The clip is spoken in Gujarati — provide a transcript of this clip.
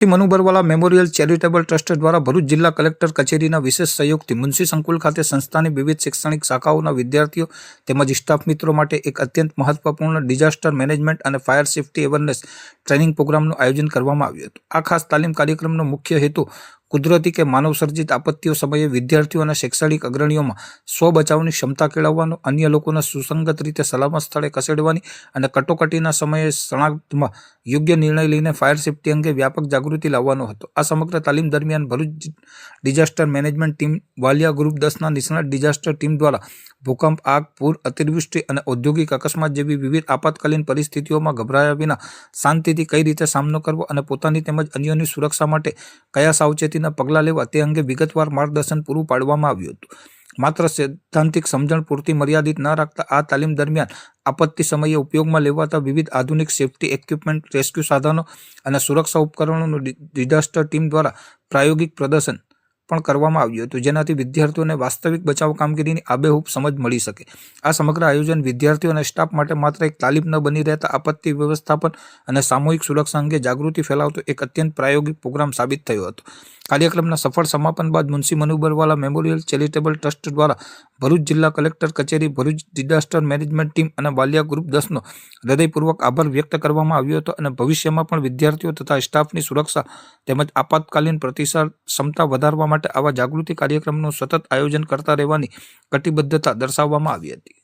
Manu Barwala memorial charitable trust દ્વારા ભરૂચ જિલ્લા કલેક્ટર કચેરીના વિશેષ સહયોગથી મુનશી સંકુલ ખાતે સંસ્થાની વિવિધ શૈક્ષણિક શાખાઓના વિદ્યાર્થીઓ તેમજ સ્ટાફ મિત્રો માટે એક અત્યંત મહત્વપૂર્ણ ડિઝાસ્ટર મેનેજમેન્ટ અને ફાયર સેફ્ટી અવેરનેસ ટ્રેનિંગ પ્રોગ્રામનું આયોજન કરવામાં આવ્યું હતું। આ ખાસ તાલીમ કાર્યક્રમનો મુખ્ય હેતુ કુદરતી કે માનવ સર્જિત આપત્તિઓ સમયે વિદ્યાર્થીઓ અને શૈક્ષણિક અગ્રણીઓમાં સ્વ બચાવની ક્ષમતા કેળવવાનો, અન્ય લોકોને સુસંગત રીતે સલામત સ્થળે ખસેડવાની અને કટોકટીના સમયે શરણાર્થમાં યોગ્ય નિર્ણય લઈને ફાયર સેફ્ટી અંગે વ્યાપક જાગૃતિ લાવવાનો હતો। આ સમગ્ર તાલીમ દરમિયાન Bharuch disaster management team, Valia group 10ના નિષ્ણાત ડિઝાસ્ટર ટીમ દ્વારા ભૂકંપ, આગ, પૂર, અતિવૃષ્ટિ અને ઔદ્યોગિક અકસ્માત જેવી વિવિધ આપાતકાલીન પરિસ્થિતિઓમાં ગભરાયા વિના શાંતિથી કઈ રીતે સામનો કરવો અને પોતાની તેમજ અન્યોની સુરક્ષા માટે કયા સાવચેતીના પગલાં લેવા તે અંગે વિગતવાર માર્ગદર્શન પૂરું પાડવામાં આવ્યું હતું। માત્ર સૈદ્ધાંતિક સમજણ પૂરતી મર્યાદિત ન રાખતા આ તાલીમ દરમિયાન આપત્તિ સમયે ઉપયોગમાં લેવાતા વિવિધ આધુનિક સેફ્ટી ઇક્વિપમેન્ટ, રેસ્ક્યુ સાધનો અને સુરક્ષા ઉપકરણોનું ડિઝાસ્ટર ટીમ દ્વારા પ્રાયોગિક પ્રદર્શન પણ કરવામાં આવ્યું હતું, જેનાથી વિદ્યાર્થીઓને વાસ્તવિક બચાવ કામગીરીની આબેહૂબ સમજ મળી શકે। આ સમગ્ર આયોજન વિદ્યાર્થીઓ અને સ્ટાફ માટે માત્ર એક તાલીમ ન બની રહેતા આપત્તિ વ્યવસ્થાપન અને સામૂહિક સુરક્ષા અંગે જાગૃતિ ફેલાવતો એક અત્યંત પ્રાયોગિક પ્રોગ્રામ સાબિત થયો હતો। કાર્યક્રમના સફળ સમાપન બાદ Munshi Manu Barwala memorial charitable trust દ્વારા ભરૂચ જિલ્લા કલેક્ટર કચેરી, ભરૂચ ડિઝાસ્ટર મેનેજમેન્ટ ટીમ અને વાલિયા ગ્રુપ 10નો હૃદયપૂર્વક આભાર વ્યક્ત કરવામાં આવ્યો હતો અને ભવિષ્યમાં પણ વિદ્યાર્થીઓ તથા સ્ટાફની સુરક્ષા તેમજ આપાતકાલીન પ્રતિસાદ ક્ષમતા વધારવા માટે આવા જાગૃતિ કાર્યક્રમનું સતત આયોજન કરતા રહેવાની કટિબદ્ધતા દર્શાવવામાં આવી હતી।